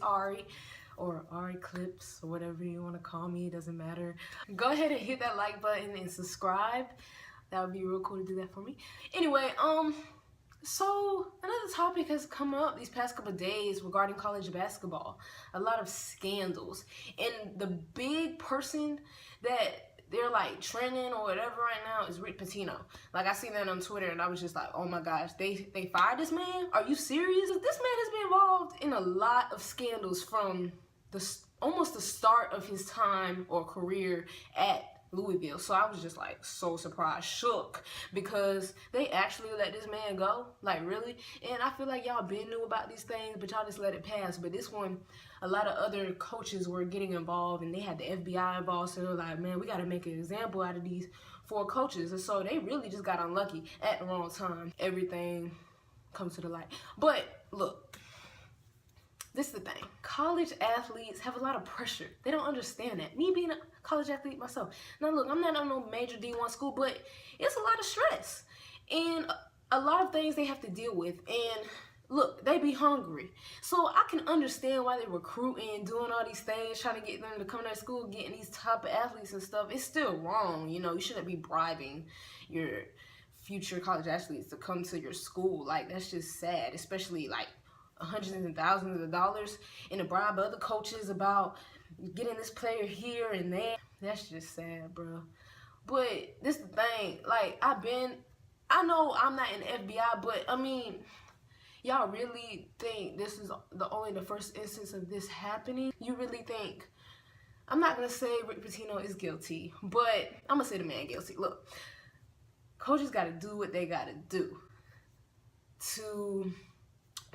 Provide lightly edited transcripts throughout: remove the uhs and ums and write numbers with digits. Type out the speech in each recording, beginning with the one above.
Ari, or Ari Clips, or whatever you want to call me, it doesn't matter. Go ahead and hit that like button and subscribe. That would be real cool to do that for me. Anyway, so another topic has come up these past couple of days regarding college basketball. A lot of scandals. And the big person that they're like trending or whatever right now is Rick Pitino. Like, I seen that on Twitter and I was just like, oh my gosh, they fired this man? Are you serious? This man has been involved in a lot of scandals from almost the start of his time or career at Louisville. So I was just like so surprised, shook, because they actually let this man go. Like, really? And I feel like y'all been knew about these things, but y'all just let it pass. But this one, a lot of other coaches were getting involved, and they had the FBI involved. So they were like, man, we got to make an example out of these 4 coaches. And so they really just got unlucky at the wrong time. Everything comes to the light. But look, this is the thing. College athletes have a lot of pressure. They don't understand that. Me being a college athlete myself. Now look, I'm not on no major D1 school, but it's a lot of stress. And a lot of things they have to deal with. And look, they be hungry. So I can understand why they're recruiting, doing all these things, trying to get them to come to their school, getting these top athletes and stuff. It's still wrong. You know, you shouldn't be bribing your future college athletes to come to your school. Like, that's just sad, especially like hundreds and thousands of dollars and to bribe other coaches about getting this player here and there. That's just sad, bro. But this is the thing, like, I know I'm not in the FBI, but I mean, y'all really think this is only the first instance of this happening? You really think? I'm not gonna say Rick Pitino is guilty, but I'm gonna say the man guilty. Look, coaches gotta do what they gotta do to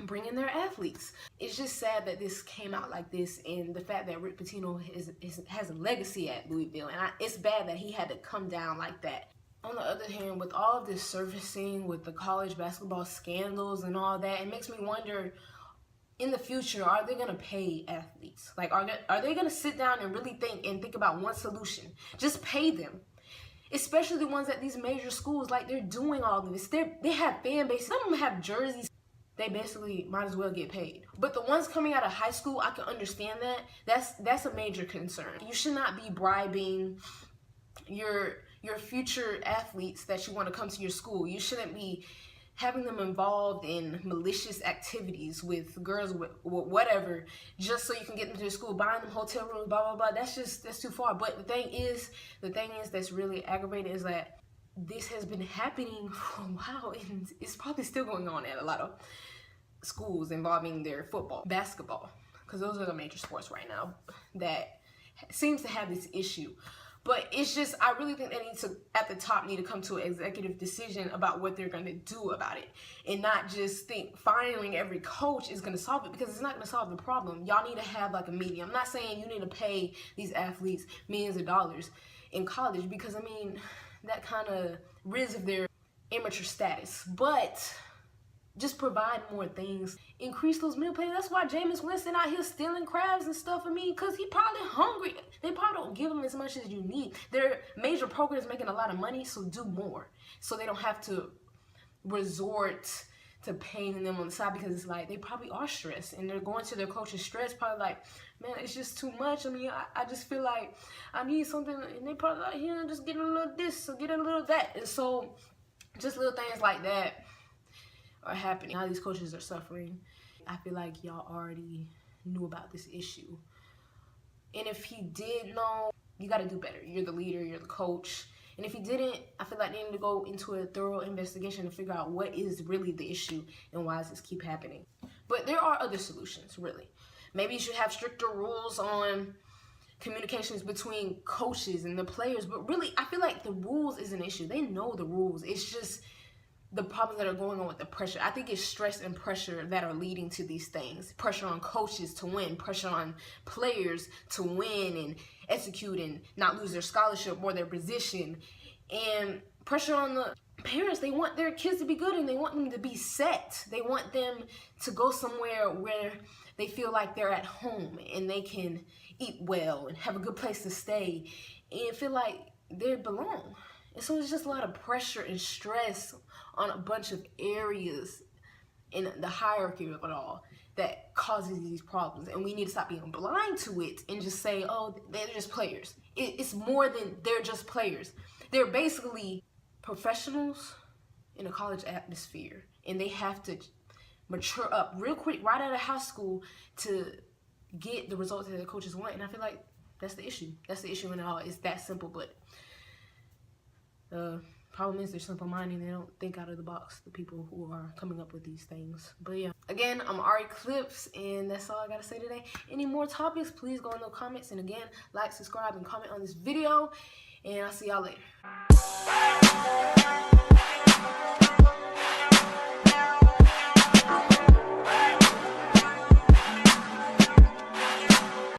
bring in their athletes. It's just sad that this came out like this, and the fact that Rick Pitino has a legacy at Louisville, and it's bad that he had to come down like that. On the other hand, with all of this surfacing with the college basketball scandals and all that, it makes me wonder, in the future, are they gonna pay athletes? Like, are they gonna sit down and really think about one solution? Just pay them. Especially the ones at these major schools, like, they're doing all of this. They have fan bases. Some of them have jerseys. They basically might as well get paid. But the ones coming out of high school, I can understand that. That's a major concern. You should not be bribing your future athletes that you want to come to your school. You shouldn't be having them involved in malicious activities with girls, with whatever, just so you can get them to the school, buying them hotel rooms, blah, blah, blah. That's too far. But the thing is that's really aggravating is that this has been happening for a while, and it's probably still going on at a lot of schools involving their football, basketball, because those are the major sports right now that seems to have this issue. But it's just, I really think they at the top need to come to an executive decision about what they're going to do about it, and not just think firing every coach is going to solve it, because it's not going to solve the problem. Y'all need to have like a medium. I'm not saying you need to pay these athletes millions of dollars in college, because I mean, that kind of rids of their amateur status. But just provide more things. Increase those meal plans. That's why Jameis Winston out here stealing crabs and stuff. I mean, because he probably hungry. They probably don't give him as much as you need. Their major programs making a lot of money, so do more. So they don't have to resort to paying them on the side, because it's like they probably are stressed, and they're going to their coach's stress, probably like, man, it's just too much. I mean, I just feel like I need something, and they probably like, here, just get a little this or get a little that. And so just little things like that are happening. How these coaches are suffering. I feel like y'all already knew about this issue, and if he did know, you got to do better. You're the leader, you're the coach. And if he didn't, I feel like they need to go into a thorough investigation to figure out what is really the issue and why does this keep happening. But there are other solutions, really. Maybe you should have stricter rules on communications between coaches and the players. But really, I feel like the rules is an issue. They know the rules. It's just the problems that are going on with the pressure. I think it's stress and pressure that are leading to these things. Pressure on coaches to win, pressure on players to win and execute and not lose their scholarship or their position, and pressure on the parents. They want their kids to be good, and they want them to be set. They want them to go somewhere where they feel like they're at home and they can eat well and have a good place to stay and feel like they belong. And so it's just a lot of pressure and stress on a bunch of areas in the hierarchy of it all that causes these problems, and we need to stop being blind to it and just say, oh, they're just players. It's more than they're just players. They're basically professionals in a college atmosphere, and they have to mature up real quick right out of high school to get the results that the coaches want. And I feel like that's the issue. That's the issue in it all. It's that simple. But the problem is they're simple-minded. They don't think out of the box, the people who are coming up with these things. But yeah, again, I'm Ari Clips, and that's all I gotta say today. Any more topics, please go in the comments. And again, like, subscribe, and comment on this video. And I'll see y'all later.